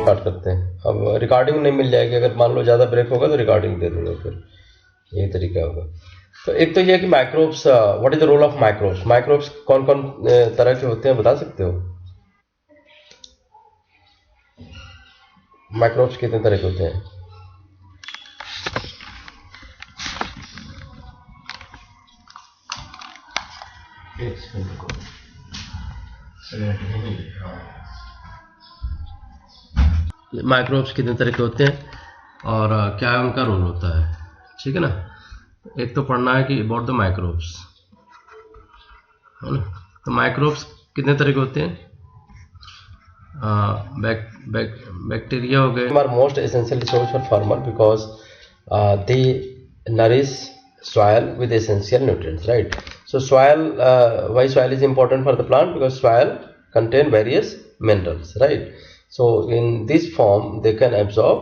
Start करते हैं। अब रिकॉर्डिंग नहीं मिल जाएगी, अगर मान लो ज़्यादा ब्रेक होगा तो रिकॉर्डिंग दे दूंगा, फिर यही तरीका होगा। तो एक तो ये कि microbes, what is the role of microbes. Microbes कौन कौन तरह के होते हैं बता सकते हो? माइक्रोब्स कितने तरह के होते हैं? माइक्रोब्स कितने तरह के होते हैं और क्या उनका रोल होता है, ठीक है ना। एक तो पढ़ना है कि अबाउट द माइक्रोब्स, है ना। तो माइक्रोब्स कितने तरह के होते हैं? बैक्टीरिया हो गए, are most essential resource for farmer because they nourish soil with essential nutrients, right? So soil, why soil is important for the plant? Because soil contain various minerals, right? So in this form they can absorb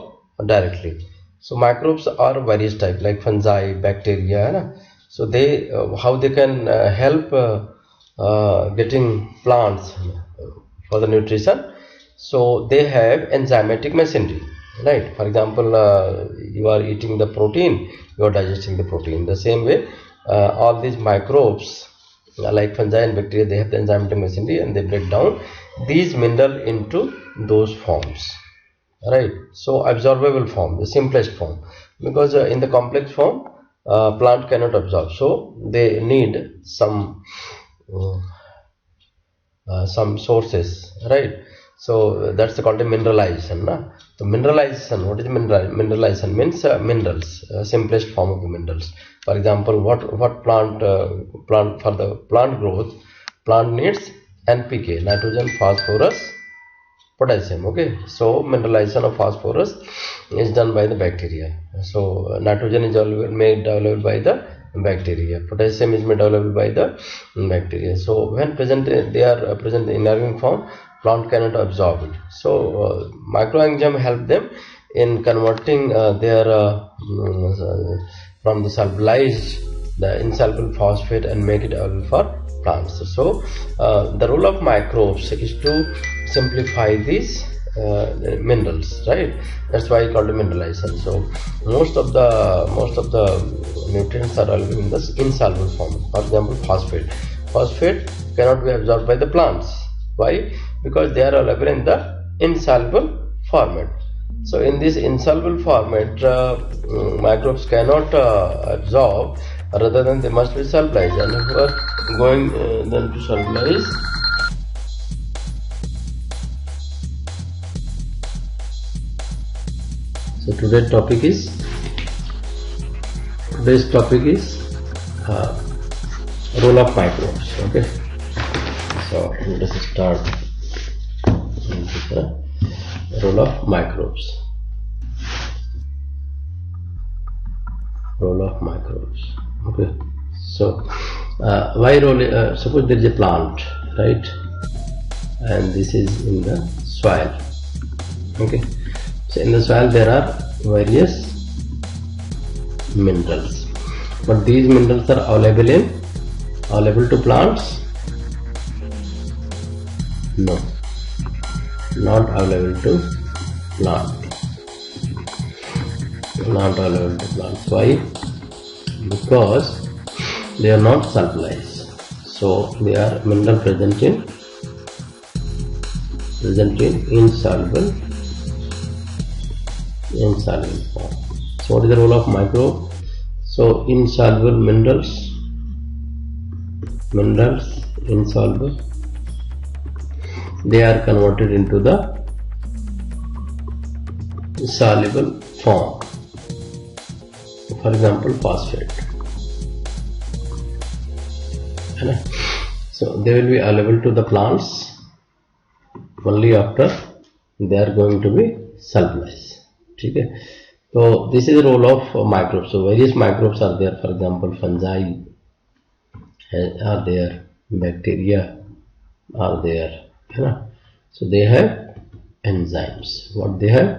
directly. So microbes are various type like fungi, bacteria, है ना. So they how they can help getting plants for the nutrition. So they have enzymatic machinery, right? For example, you are eating the protein, you are digesting the protein. The same way, all these microbes like fungi and bacteria, they have the enzymatic machinery and they break down these minerals into those forms, right? So absorbable form, the simplest form, because in the complex form plant cannot absorb, so they need some sources, right? So that's called a mineralization, na? So mineralization, what is mineralization? Means minerals, simplest form of the minerals. For example, what plant for the plant growth, plant needs NPK, nitrogen, phosphorus, potassium. Okay, so mineralization of phosphorus is done by the bacteria. So nitrogen is made available by the bacteria, potassium is made available by the bacteria. So when present, they are present in inorganic form, plant cannot absorb it. So microorganisms help them in converting their from the solubilized the insoluble phosphate and make it available for plants. So the role of microbes is to simplify these minerals, right? That's why I called it mineralization. So most of the nutrients are available in this insoluble form. For example, phosphate cannot be absorbed by the plants. Why? Because they are available in the insoluble format. So in this insoluble format, microbes cannot absorb, rather than they must be solubilized, and if we are going then to solubilize, so today's topic is role of microbes. Okay, so let us start with the role of microbes. Okay, so why role? Suppose there is a plant, right, and this is in the soil. Okay, so in the soil there are various minerals, but these minerals are available to plants? No, not available to plants. Why? Because they are not solubilized. So they are mineral present in insoluble form. So what is the role of microbe? So insoluble minerals, insoluble, they are converted into the soluble form. For example, phosphate. So they will be available to the plants only after they are going to be solubilized. Okay. So this is the role of microbes. So various microbes are there. For example, fungi are there, bacteria are there. So they have enzymes. What they have?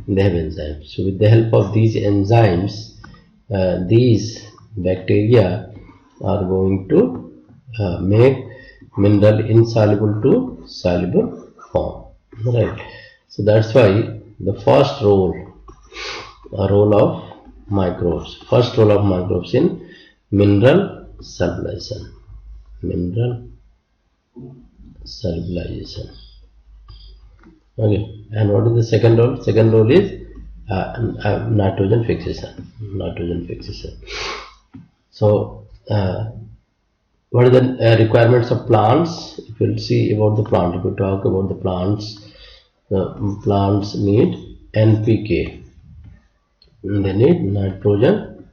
They have enzymes. So with the help of these enzymes, these bacteria are going to make mineral insoluble to soluble form, right? So that's why the first role of microbes, in mineral solubilization. Okay, and what is the second role? Second role is nitrogen fixation. So what are the requirements of plants? If you see about the plant, if you talk about the plants, the plants need NPK. They need nitrogen,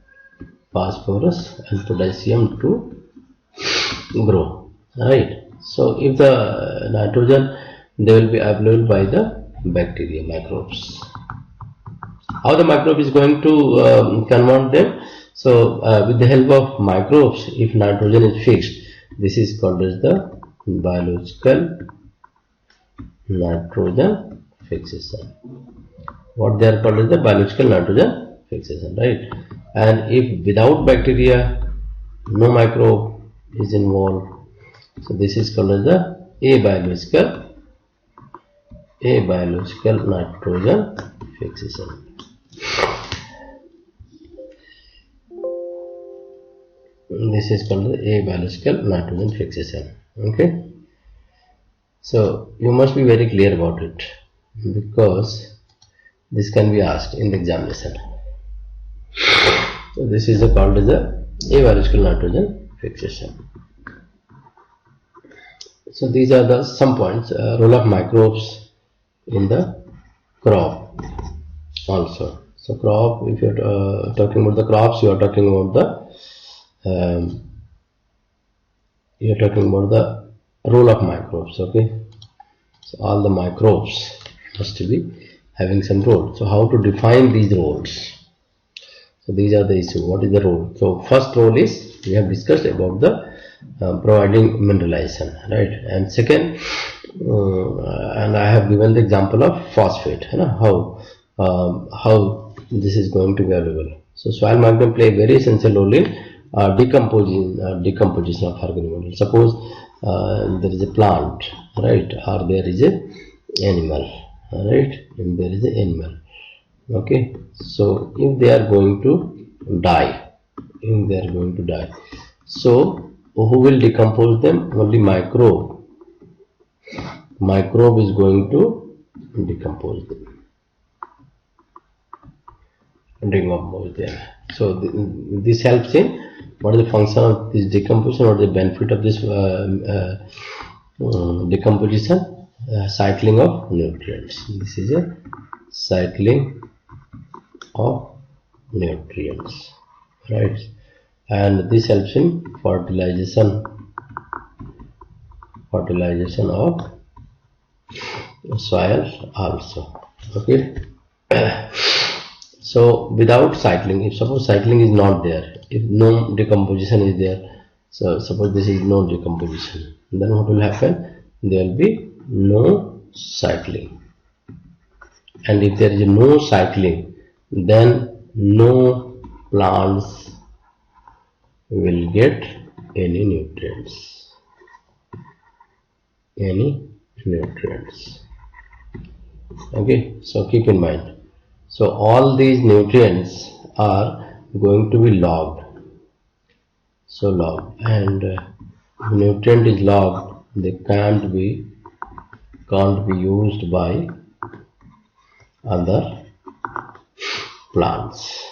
phosphorus and potassium to grow, right? So if the nitrogen, they will be available by the bacteria, microbes. How the microbe is going to convert them? So with the help of microbes, if nitrogen is fixed, this is called as the biological nitrogen fixation. What they are called as the biological nitrogen fixation, right? And if without bacteria, no microbe is involved, so this is called as the abiological nitrogen fixation. This is called the abiological nitrogen fixation. Okay, so you must be very clear about it, because this can be asked in the examination. So this is called as the abiological nitrogen fixation. So these are the some points. Role of microbes in the crop also. So crop, if you are talking about the crops, you are talking about the role of microbes. Okay, so all the microbes must be having some role. So how to define these roles? So these are the issue. What is the role? So first role is, we have discussed about the providing mineralization, right? And second, and I have given the example of phosphate, how this is going to be available. So soil microbe play a very essential role in decomposition of organic matter. Suppose there is a plant, right, or there is a animal, right, and there is an animal. Okay, so if they are going to die, so who will decompose them? Only microbe is going to decompose them. So this helps in, what is the function of this decomposition, or the benefit of this decomposition? Cycling of nutrients. This is a cycling of nutrients, right? And this helps in fertilization of soil also. Okay. So without cycling, if suppose cycling is not there, if no decomposition is there, so suppose this is no decomposition, then what will happen? There will be no cycling. And if there is no cycling, then no plants will get any nutrients. Okay, so keep in mind. So all these nutrients are going to be logged. So logged, and nutrient is logged. They can't be used by other plants.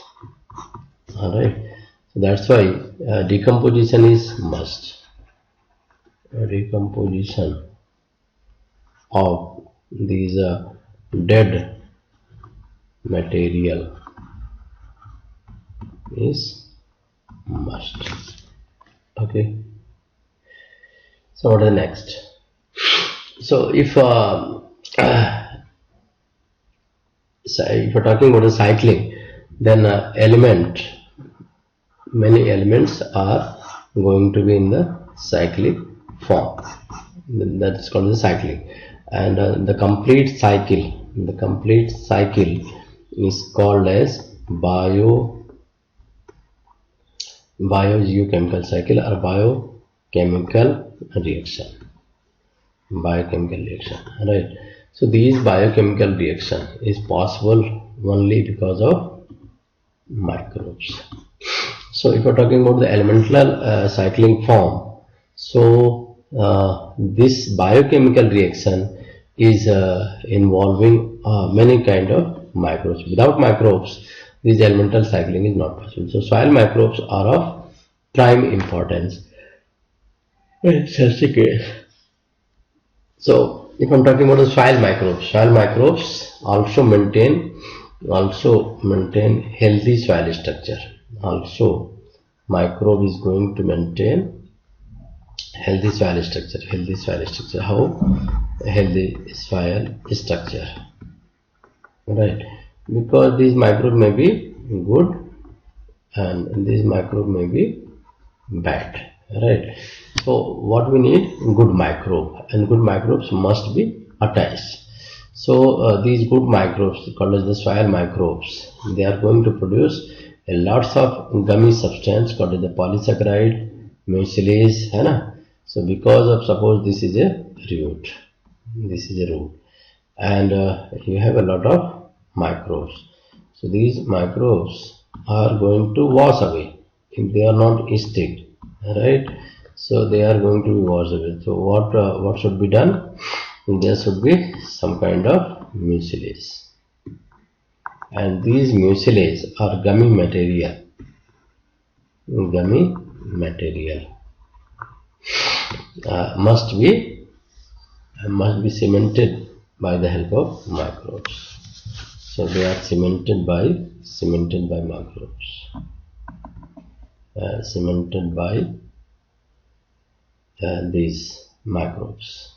Alright, so that's why decomposition is must. Decomposition of these dead material is must. Okay, so what is the next? So if you're talking about the cycling, then many elements are going to be in the cyclic form. That is called the cycling. And the complete cycle is called as biogeochemical cycle or biochemical reaction, right? So these biochemical reaction is possible only because of microbes. So if we're talking about the elemental cycling form, so this biochemical reaction is involving many kind of microbes. Without microbes, this elemental cycling is not possible. So soil microbes are of prime importance in such a case. So if I'm talking about the soil microbes also maintain healthy soil structure. Also, microbe is going to maintain healthy soil structure. How? Healthy soil structure, right? Because these microbe may be good and these microbe may be bad, right? So what we need? Good microbe, and good microbes must be attached. So these good microbes, called as the soil microbes, they are going to produce a lots of gummy substance called as the polysaccharide, mucilage, है ना? So because of, suppose this is a root, and you have a lot of microbes. So these microbes are going to wash away if they are not stick, right? So they are going to be washed away. So what should be done? There should be some kind of mucilage, and these mucilage are gummy material. Must be cemented by the help of microbes. So they are cemented by microbes. These microbes.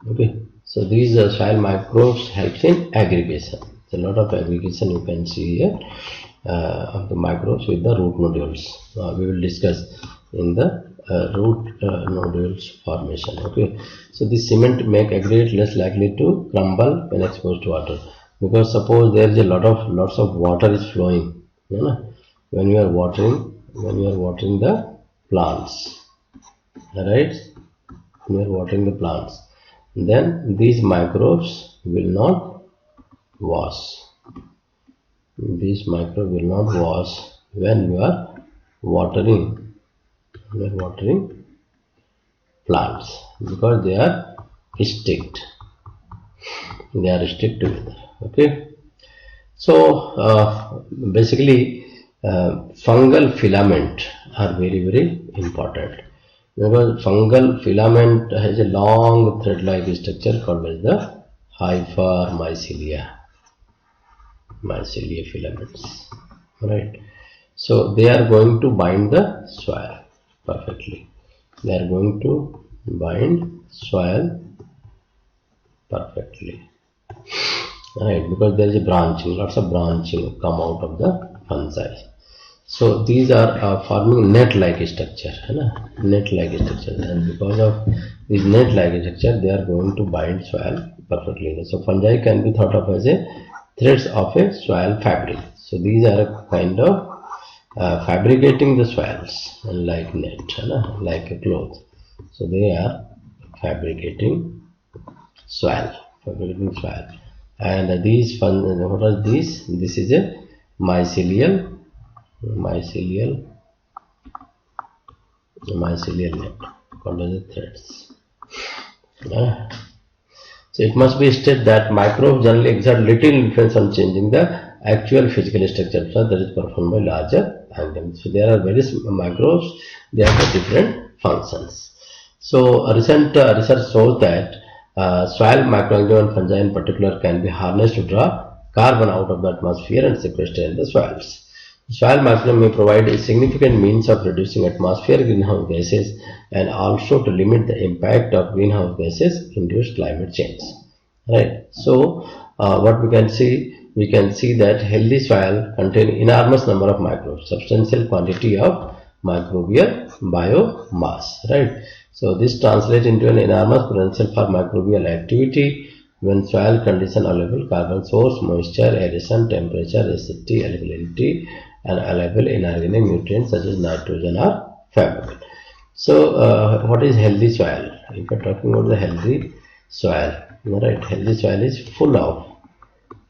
Okay, so these soil microbes helps in aggregation. So a lot of aggregation you can see here of the microbes with the root nodules. We will discuss in the root nodules formation. Okay, so this cement make aggregate less likely to crumble when exposed to water, because suppose there is a lots of water is flowing, you know, when you are watering the plants, right? When you are watering the plants, then these microbes will not wash. These microbes will not wash when you are watering plants, because they are sticked together. Okay, so basically fungal filament are very, very important, because fungal filament has a long thread-like structure called as the hypermycelia filaments, right? So they are going to bind the soil perfectly. They are going to bind soil perfectly, right? Because there is a branching, lots of branching come out of the fungi. So these are forming net-like structure, and because of this net-like structure, they are going to bind soil perfectly. So fungi can be thought of as a threads of a soil fabric. So these are a kind of fabricating the soils, like net, like a cloth. So they are fabricating soil, and these what are these? This is a mycelial net called as the threads. So it must be stated that microbes generally exert little influence on changing the actual physical structure that is performed by larger organisms. So there are various microbes, they have different functions. So recent research shows that soil microorganisms and fungi in particular can be harnessed to draw carbon out of the atmosphere and sequester in the soils. Soil microorganisms may provide a significant means of reducing atmospheric greenhouse gases and also to limit the impact of greenhouse gases induced climate change. Right. So what we can see that healthy soil contain enormous number of microbes, substantial quantity of microbial biomass. Right. So this translates into an enormous potential for microbial activity when soil condition available, carbon source, moisture, aeration, temperature, acidity, alkalinity, and available inorganic nutrients such as nitrogen are favorable. So what is healthy soil? If we are talking about the healthy soil, right? Healthy soil is full of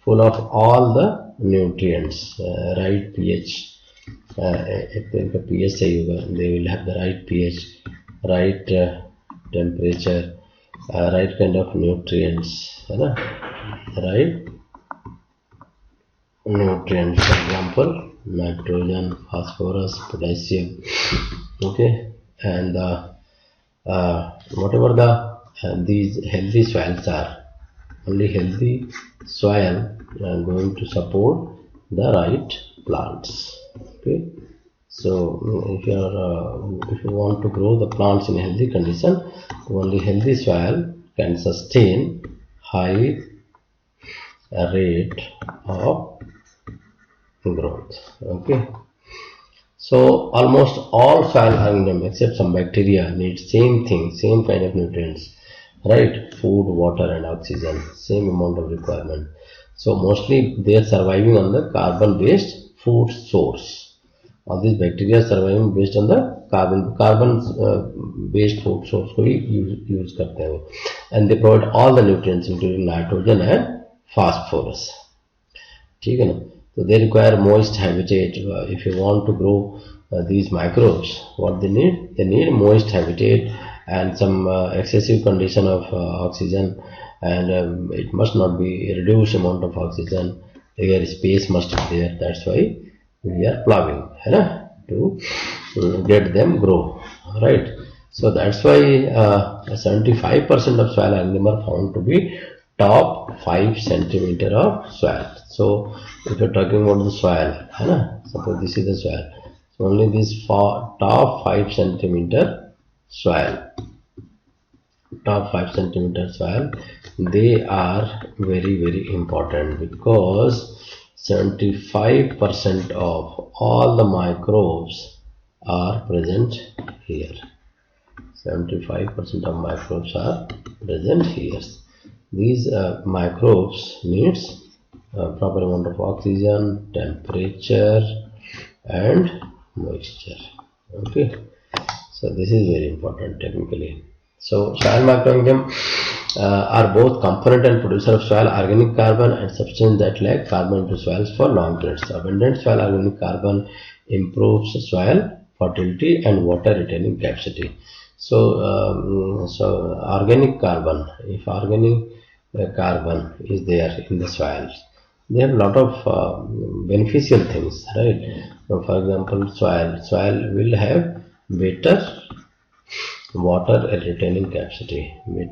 all the nutrients, right pH, if इनका pH सही होगा, they will have the right pH, right temperature, right kind of nutrients, है ना, right nutrients, for example nitrogen, phosphorus, potassium, okay, and whatever the these healthy soils are, only healthy soil going to support the right plants, okay. So if you want to grow the plants in a healthy condition, only healthy soil can sustain high rate of growth, okay. So almost all soil organisms except some bacteria need same thing, same kind of nutrients, right? Food, water and oxygen, same amount of requirement. So mostly they are surviving on the carbon based food source. All these bacteria are surviving based on the carbon based food source को ही use करते हैं वो, and they provide all the nutrients including nitrogen and phosphorus, ठीक है ना. So they require moist habitat. If you want to grow these microbes, what they need moist habitat and some excessive condition of oxygen, and it must not be a reduced amount of oxygen. Air space must be there. That's why we are plowing, to get them grow, right? So that's why 75% of soil organisms are found to be top 5 centimeter of soil. So if you're talking about the soil, suppose this is the soil, so only this top 5 centimeter soil, they are very very important, because 75% of all the microbes are present here. 75% of microbes are present here. These microbes needs proper amount of oxygen, temperature and moisture, okay. So this is very important technically. So soil microorganisms are both component and producer of soil organic carbon and substance that lack carbon into soils for long periods. Abundant soil organic carbon improves soil fertility and water retaining capacity. So organic carbon, if organic carbon is there in the soils, they have a lot of beneficial things, right? So for example, soil will have better water retaining capacity, and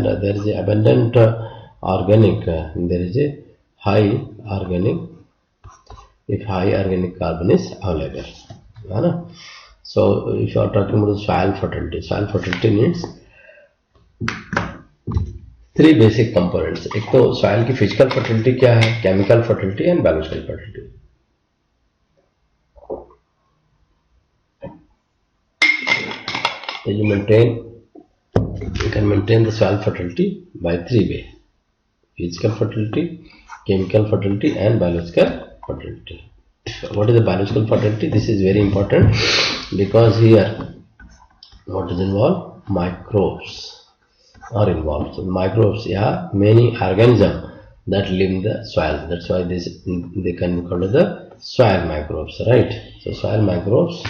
there is a abundant organic, there is a high organic, if high organic carbon is available, so if you are talking about soil fertility needs 3 basic components. एक तो soil की physical fertility क्या है, chemical fertility and biological fertility. So you can maintain the soil fertility by 3 ways: physical fertility, chemical fertility and biological fertility. What is the biological fertility? This is very important, because here what is involved? Microbes are involved. So microbes, many organisms that live in the soil. That's why they can be called the soil microbes, right? So soil microbes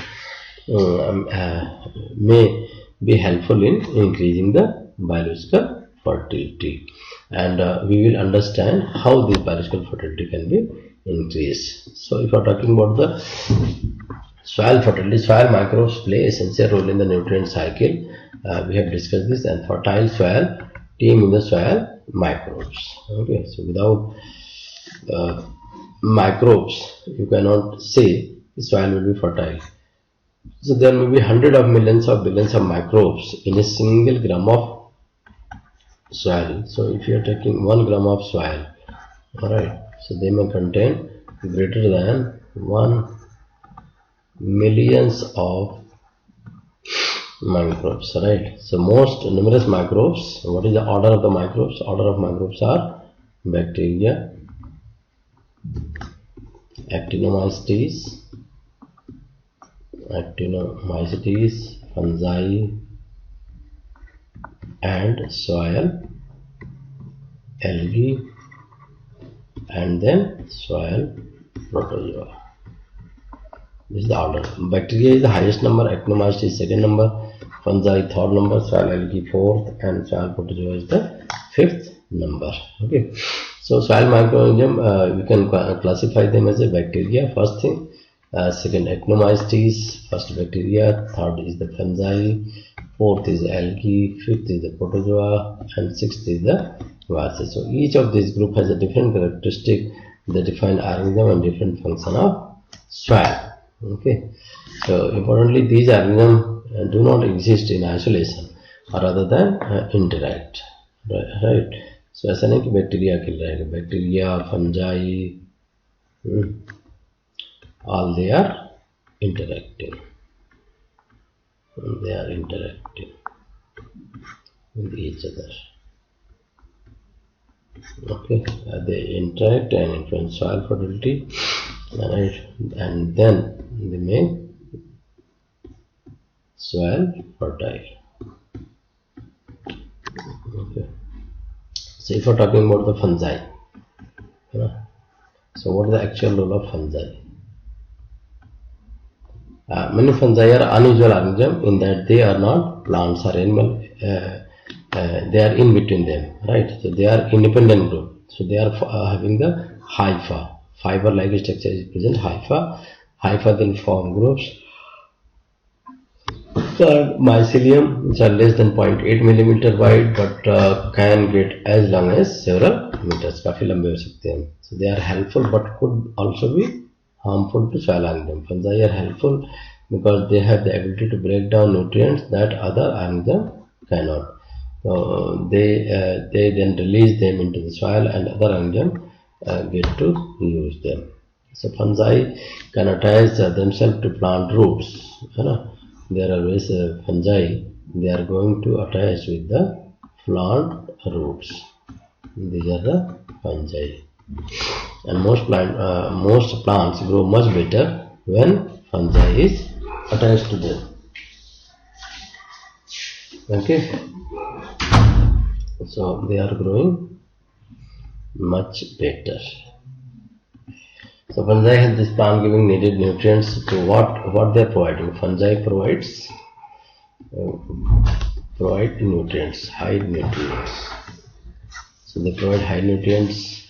may be helpful in increasing the biological fertility, and we will understand how this biological fertility can be increased. So if you are talking about the soil fertility, soil microbes play essential role in the nutrient cycle. We have discussed this, and fertile soil team in the soil microbes, okay. So without microbes you cannot say the soil will be fertile. So there may be hundreds of millions of billions of microbes in a single gram of soil. So if you are taking 1 gram of soil, alright, so they may contain greater than 1 millions of microbes, right? So most numerous microbes. What is the order of the microbes? Order of microbes are bacteria, actinomycetes, actinomycetes, fungi and soil, algae, and then soil protozoa. This is the order. Bacteria is the highest number, actinomycetes is second number, fungi third number, soil algae fourth, and soil protozoa is the fifth number. Okay, so soil microorganism, we can classify them as a bacteria, first thing. Second, actinomycetes, first bacteria, third is the fungi, fourth is algae, fifth is the protozoa, and sixth is the viruses. So each of these group has a different characteristic that define organism and different function of soil. Okay, so importantly, these organisms do not exist in isolation or rather than interact. Right. So ऐसा नहीं कि bacteria अकेले रहेगा, bacteria, fungi, all they are interacting. They are interacting with each other. Okay, they interact and influence soil fertility, right? And then they make soil fertile. Okay. So if we are talking about the fungi, so what is the actual role of fungi? Many fungi are unusual organisms in that they are not plants or animal. They are in between them, right? So they are independent group. So they are having the hypha, fiber-like structure is present. Hypha then form groups. So mycelium, which are less than 0.8 millimeter wide, but can get as long as several meters. काफी लंबे हो सकते हैं. So they are helpful, but could also be harmful to soil organisms. Fungi are helpful because they have the ability to break down nutrients that other organisms cannot. So they then release them into the soil, and other organisms get to use them. So fungi can attach themselves to plant roots. There are always fungi. They are going to attach with the plant roots. These are the fungi. And most plants grow much better when fungi is attached to them. Okay, so they are growing much better. So fungi help this plant giving needed nutrients to what they are providing. Fungi provide nutrients, high nutrients. So they provide high nutrients.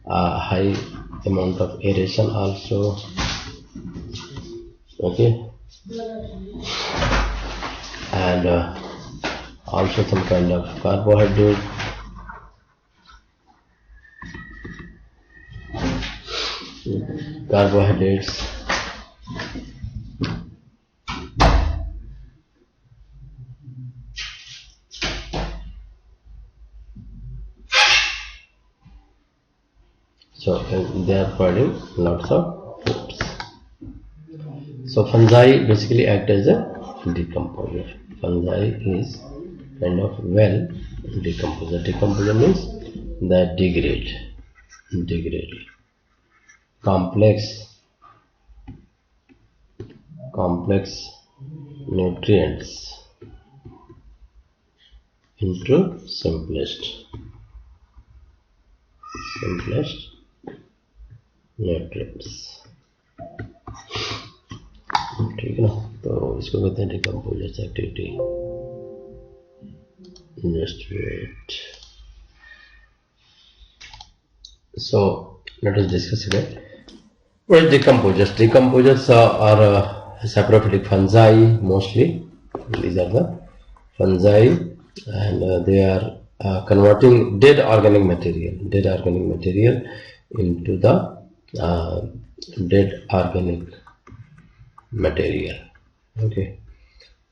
High amount of aeration also. Okay, and also some kind of carbohydrate. Carbohydrates. So they are providing lots of foods. So fungi basically act as a decomposer. Fungi is kind of well decomposer. Decomposer means that degrade complex nutrients into simplest nutrients. ठीक है ना, तो इसको कहते हैं decomposer activity. Just wait. So let us discuss again. What is decomposers? Decomposers are saprophytic fungi mostly. These are the fungi, and they are converting dead organic material into the dead organic material. Okay,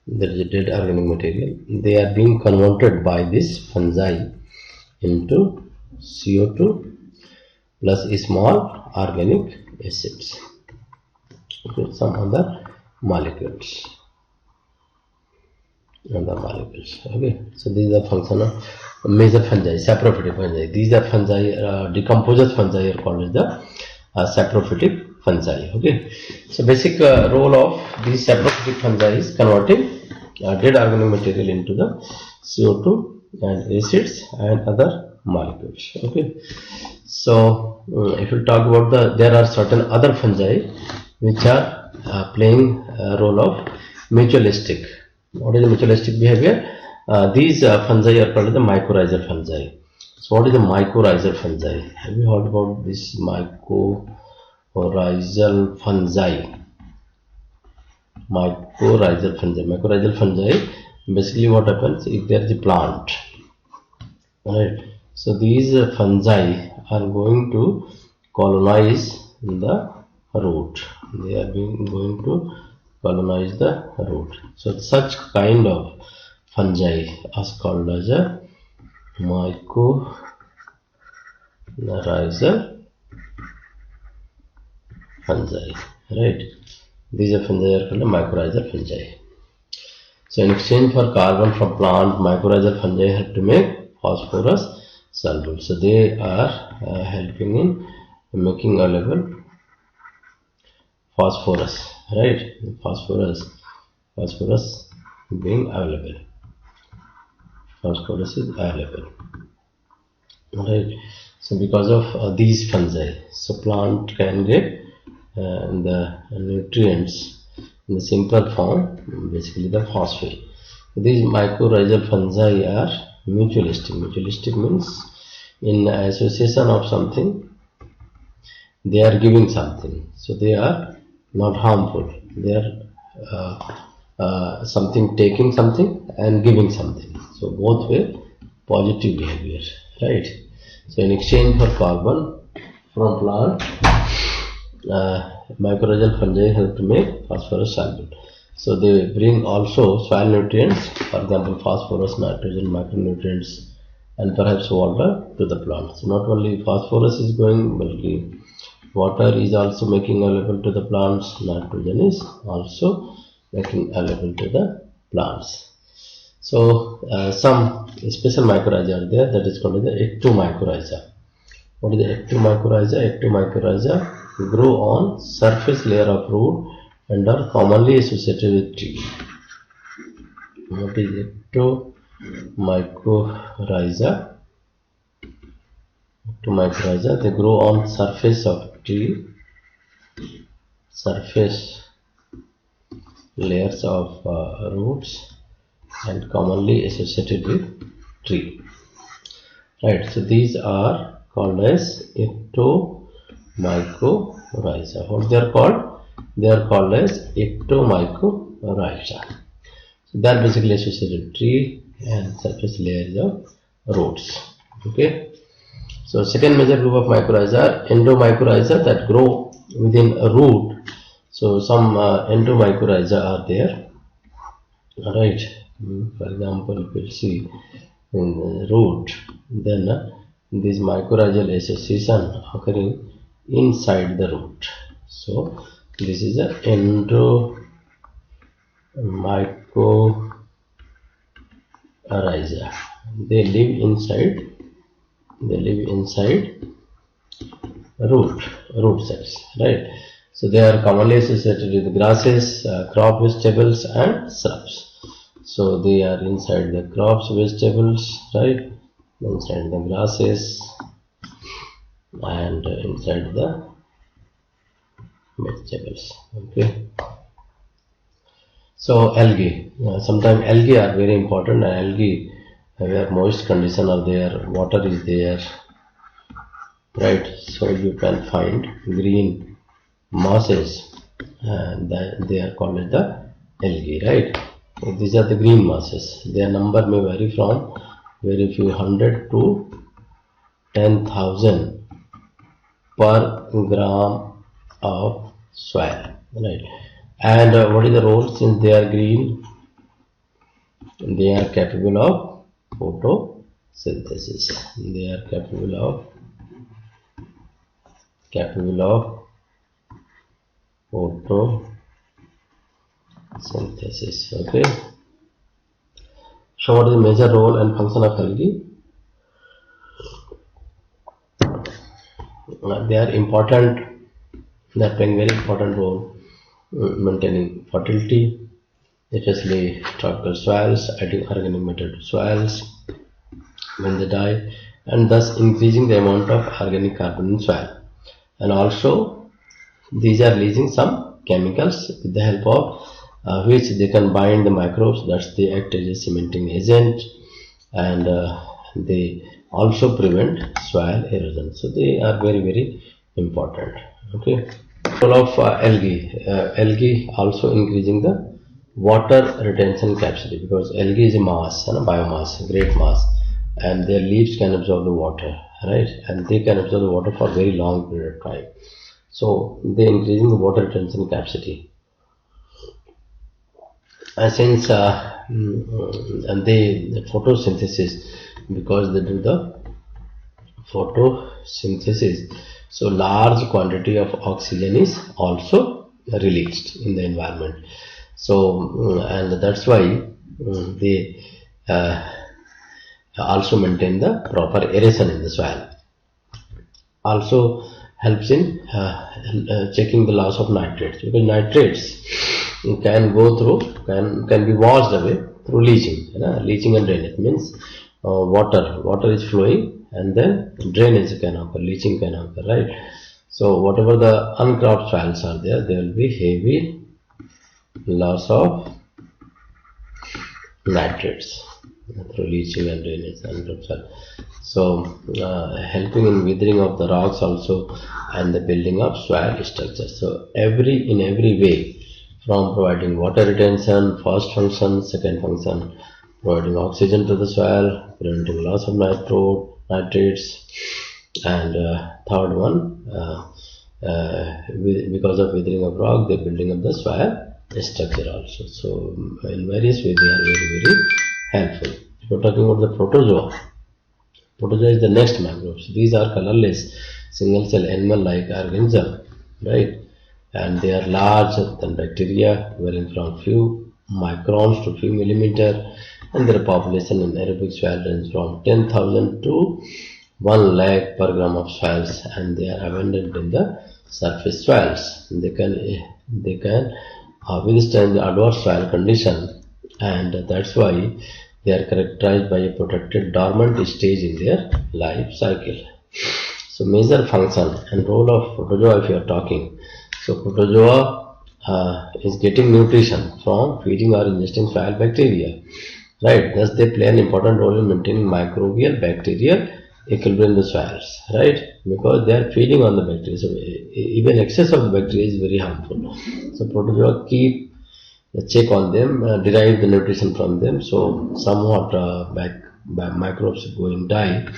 there is a dead organic material. They are being converted by this fungi into CO2 plus small organic acids. Okay, some other molecules. Okay, so these are function of major fungi, saprophytic fungi. These are fungi, decomposers fungi are called as the saprophytic fungi. Okay, so basic role of these saprophilic fungi is converting dead organic material into the CO2 and acids and other molecules. Okay, so if you talk about there are certain other fungi which are playing a role of mutualistic. What is the mutualistic behavior? These fungi are called the mycorrhizal fungi. So what is the mycorrhizal fungi? Have you heard about this mycorrhizal fungi? Mycorrhizal fungi, basically what happens if there is a plant, right? So these fungi are going to colonize the root. They are going to colonize the root. So such kind of fungi is called as a mycorrhizal fungi, right? These are fungi are called mycorrhizal fungi. So in exchange for carbon from plant, mycorrhizal fungi have to make phosphorus soluble. So they are helping in making available phosphorus, right? Phosphorus being available. Phosphorus is available, right? So because of these fungi, so plant can get the nutrients in the simple form, basically the phosphate. These mycorrhizal fungi are mutualistic. Mutualistic means in association of something, they are giving something. So they are not harmful. They are something taking something and giving something. So both way positive behavior, right? So in exchange for carbon from plant, mycorrhizal fungi help to make phosphorus soluble. So they bring also soil nutrients, for example phosphorus, nitrogen, micronutrients and perhaps water to the plant. So not only phosphorus is going, but water is also making available to the plants, nitrogen is also making available to the plants. So some special mycorrhiza are there, that is called the ectomycorrhiza. What is the ectomycorrhiza? Ectomycorrhiza grow on surface layer of root and are commonly associated with tree. What is ectomycorrhiza? Ectomycorrhiza, they grow on surface of tree, surface layers of roots and commonly associated with tree, right? So these are called as ectomycorrhiza. What they are called? They are called as ectomycorrhiza. So they are basically associated with tree and surface layers of roots. Okay. So second major group of mycorrhiza are endomycorrhiza that grow within a root. So some endomycorrhiza are there, right? For example, if you see in the root, then this mycorrhizal association occurring inside the root. So this is a endomycorrhiza. They live inside root cells, right? So they are commonly associated with grasses, crop vegetables and shrubs. So they are inside the crops, vegetables, right? Inside the grasses and inside the vegetables. Okay. So algae, sometimes algae are very important, and algae where moist condition are there, water is there, right? So you can find green masses, and they are called as the algae, right? So these are the green masses. Their number may vary from very few hundred to 10,000 per gram of soil, right? And what is the role? Since they are green, they are capable of photosynthesis. They are capable of photosynthesis. Okay. So what is the major role and function of algae? They are important They are playing very important role maintaining fertility, especially tropical soils, adding organic matter to soils when they die, and thus increasing the amount of organic carbon in soil. And also these are releasing some chemicals with the help of which they can bind the microbes, that's they act as a cementing agent, and they also prevent soil erosion. So they are very important. Okay. Role of algae also increasing the water retention capacity, because algae is a mass and a biomass, great mass, and their leaves can absorb the water, right, and they can absorb the water for a very long period of time. So they increasing the water retention capacity. Since and the photosynthesis, because they do the photosynthesis, so large quantity of oxygen is also released in the environment. So and that's why they also maintain the proper aeration in the soil. Also helps in checking the loss of nitrates, because nitrates can go through, can be washed away through leaching. Leaching and drainage means water is flowing and then drainage can occur, leaching can occur, right? So whatever the uncropped soils are there will be heavy loss of nitrates through leaching and drainage and soil. So helping in withering of the rocks also, and the building of soil structure. So in every way, from providing water retention, first function, second function, providing oxygen to the soil, preventing loss of nitrates, and third one, because of withering of rock, the building of the soil structure also. So in various ways they are very helpful. If we are talking about the protozoa, protozoa is the next microbes. These are colorless single cell animal like organism, right? And they are larger than bacteria, varying from few microns to few millimeter, and their population in aerobic soil range from 10,000 to 1 lakh per gram of soils, and they are abundant in the surface soils. They can withstand the adverse soil condition, and that's why they are characterized by a protected dormant stage in their life cycle. So major function and role of protozoa, if you are talking, so protozoa is getting nutrition from feeding or ingesting soil bacteria, right? Thus they play an important role in maintaining microbial bacterial equilibrium in the soils, right? Because they are feeding on the bacteria. So even excess of bacteria is very harmful. So protozoa keep a check on them, derive the nutrition from them. So somewhat microbes going die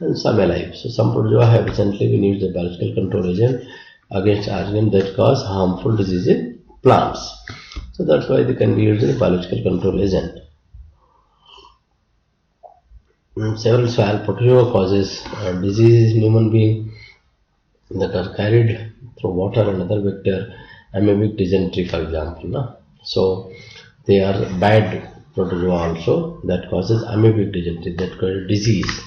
and some alive. So some protozoa have recently been used as a biological control agent against organisms that cause harmful disease in plants. So that's why they can be used as a biological control agent. Several soil protozoa causes diseases in human beings that are carried through water and other vector, amoebic dysentery for example. No? So they are bad protozoa also that causes amoebic dysentery, that causes disease.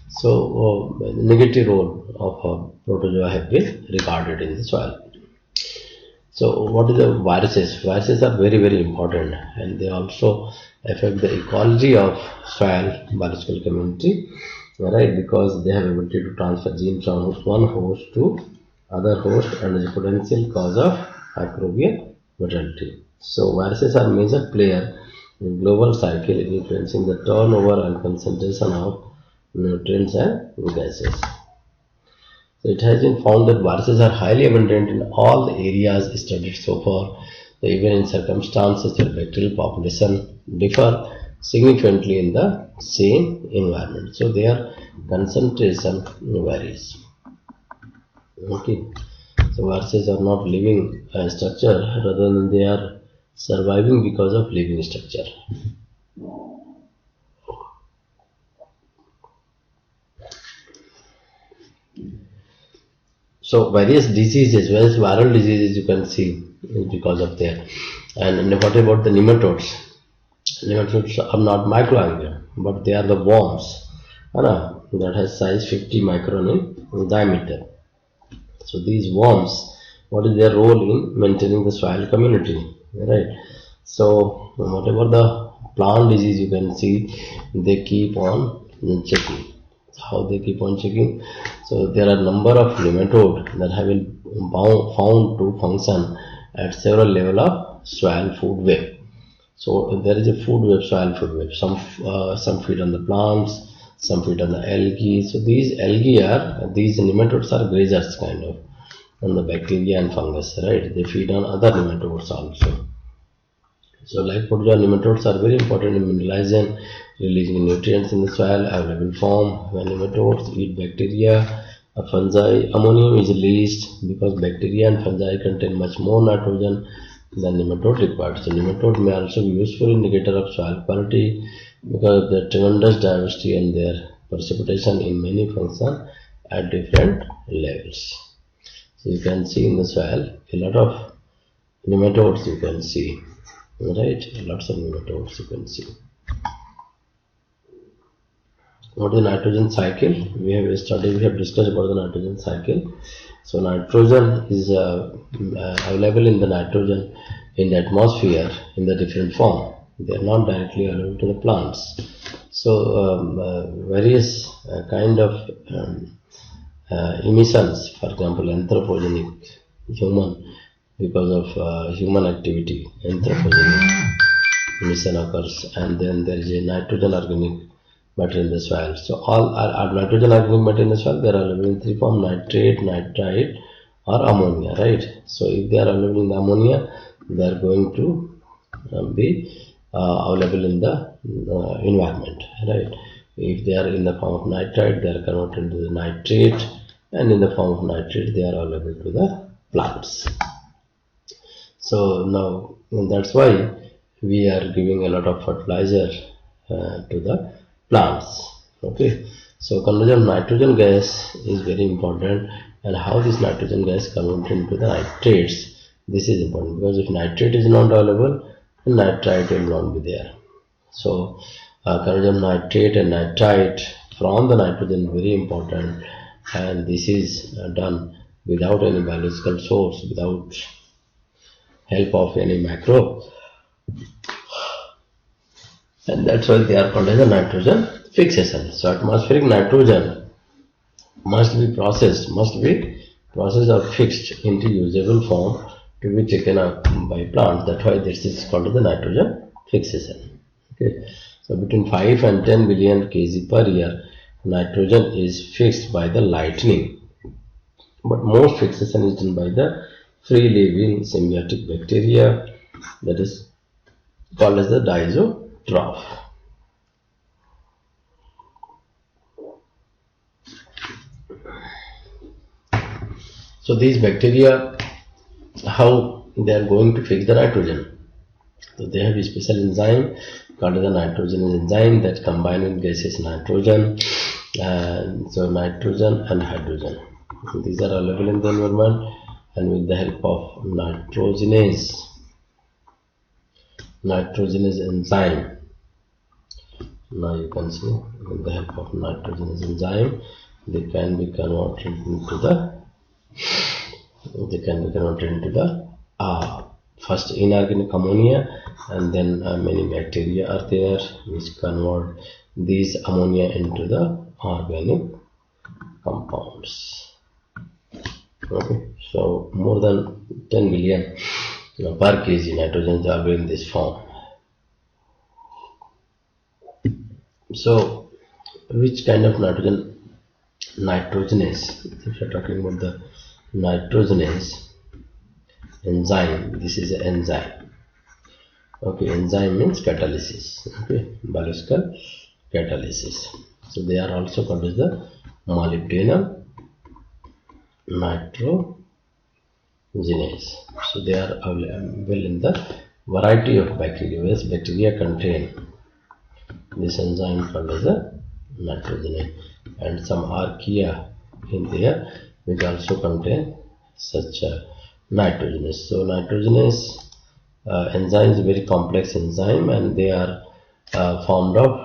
So negative role of protozoa have been recorded in the soil. So what is the viruses? Viruses are very important, and they also affect the ecology of soil biological community, right? Because they have ability to transfer genes from one host to other host, and is a potential cause of microbial mortality. So viruses are major player in global cycle, influencing the turnover and concentration of nutrients and gases. So it has been found that viruses are highly abundant in all the areas studied so far, so even in circumstances where bacterial population differ significantly in the same environment. So their concentration varies. Okay. So viruses are not living structure, rather than they are surviving because of living structure. So various diseases, various viral diseases you can see because of that. And what about the nematodes? Nematodes are not microorganisms, but they are the worms that has size 50 micron in diameter. So these worms what is their role in maintaining the soil community, right? So whatever the plant disease, you can see they keep on checking. How they keep on checking? So there are number of nematode that have been found to function at several level of soil food web. So there is a food web, soil food web. Some feed on the plants, some feed on the algae. So these nematodes are grazers kind of on the bacteria and fungus, right? They feed on other nematodes also. So life-protein nematodes are very important in mineralizing, releasing nutrients in the soil, available form. When nematodes eat bacteria or fungi, ammonium is released because bacteria and fungi contain much more nitrogen than nematode required. So nematode may also be useful indicator of soil quality because of the tremendous diversity and their precipitation in many functions at different levels. So you can see in the soil a lot of nematodes you can see. Right, lots of nematodes you can see. What is the nitrogen cycle? We have discussed about the nitrogen cycle. So nitrogen is available in the nitrogen in the atmosphere in the different form. They are not directly available to the plants. So various kind of emissions, for example, anthropogenic, human, because of human activity, anthropogenic emission occurs, and then there is a nitrogen organic matter in the soil. So all are nitrogen organic matter in the soil. They are available in three forms: nitrate, nitrite, or ammonia, right? So if they are available in the ammonia, they are going to be available in the environment, right? If they are in the form of nitrite, they are converted into the nitrate, and in the form of nitrate, they are available to the plants. So now that's why we are giving a lot of fertilizer to the plants. Okay, so conversion of nitrogen gas is very important, and how this nitrogen gas converted into the nitrates, this is important, because if nitrate is not available, then nitrite will not be there. So conversion of nitrate and nitrite from the nitrogen is very important, and this is done without any biological source, without help of any microbe, and that's why they are called as a nitrogen fixation. So atmospheric nitrogen must be processed or fixed into usable form to be taken up by plants. That's why this is called the nitrogen fixation. Okay, so between 5 and 10 billion kg per year, nitrogen is fixed by the lightning, but most fixation is done by the free living symbiotic bacteria, that is called as the diazotroph. So these bacteria, how they are going to fix the nitrogen? So they have a special enzyme called the nitrogenase enzyme that combine with gaseous nitrogen, and so nitrogen and hydrogen. So these are available in the environment, and with the help of nitrogenase enzyme, now you can see with the help of nitrogenase enzyme, they can be converted into the first inorganic ammonia, and then many bacteria are there which convert these ammonia into the organic compounds. Okay, so more than 10 billion per kg nitrogen are in this form. So which kind of nitrogenase, if you are talking about the nitrogenase enzyme, this is an enzyme. Okay, enzyme means catalysis. Okay, biological catalysis. So they are also called as the molybdenum nitrogenase. So they are available in the variety of bacteria, whereas bacteria contain this enzyme called as a nitrogenase, and some archaea in there which also contain such nitrogenase. So nitrogenase enzyme is a very complex enzyme, and they are formed of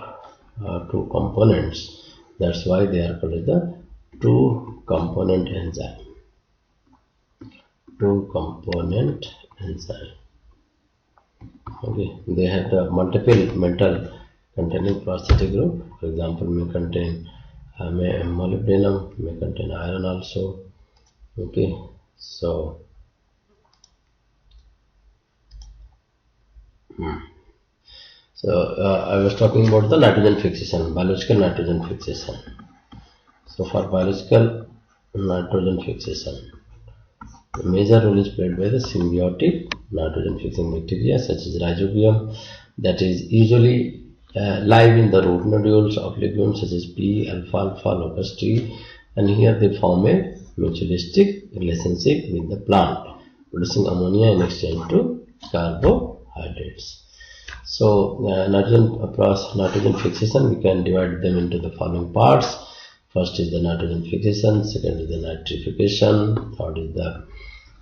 two components. That's why they are called as the two component enzyme. two-component enzyme. Okay, they have the multiple metal containing prosthetic group. For example, may contain molybdenum, may contain iron also. Okay, so I was talking about the nitrogen fixation, biological nitrogen fixation. So for biological nitrogen fixation, the major role is played by the symbiotic nitrogen fixing bacteria such as rhizobium, that is usually live in the root nodules of legumes such as pea, alfalfa, locust tree, and here they form a mutualistic relationship with the plant, producing ammonia in exchange to carbohydrates. So nitrogen fixation, we can divide them into the following parts. First is the nitrogen fixation, second is the nitrification, third is the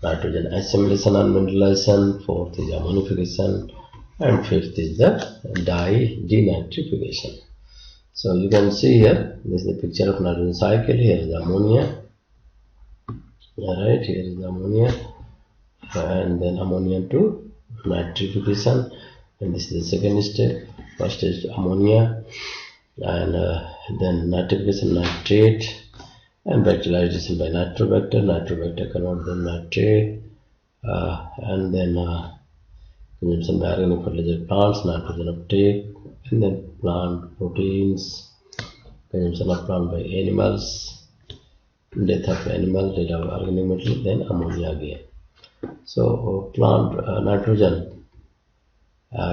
nitrogen assimilation and mineralization, fourth is ammonification, and fifth is the denitrification. So you can see here, this is the picture of nitrogen cycle. Here is the ammonia, right? Here is the ammonia, and then ammonia to nitrification, and this is the second step. First is ammonia, and then nitrification, nitrate, and bacterialization by nitrobacter. Nitrobacter convert them nitrate, and then consumption by organic fertilizer plants, nitrogen uptake, and then plant proteins, consumption of plant by animals, death of animal, death of organic material, then ammonia again. So plant nitrogen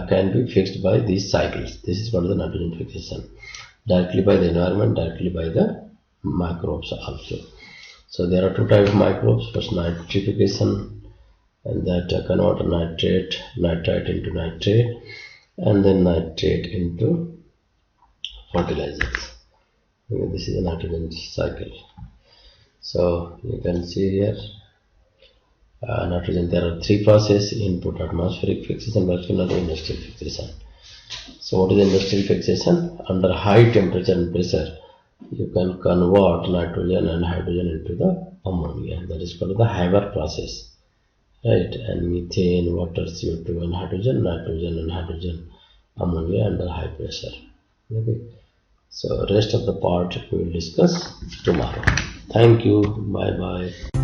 can be fixed by these cycles. This is called the nitrogen fixation, directly by the environment, directly by the microbes also. So there are two types of microbes. First, nitrification, and that convert nitrite into nitrate, and then nitrate into fertilizers. Okay, this is the nitrogen cycle. So you can see here nitrogen, there are three processes: input, atmospheric fixation, biological, and industrial fixation. So what is industrial fixation? Under high temperature and pressure, you can convert nitrogen and hydrogen into the ammonia. That is called the Haber process, right? And methane, water, CO2 and hydrogen, nitrogen and hydrogen, ammonia under high pressure. Okay, so rest of the part we will discuss tomorrow. Thank you. Bye bye.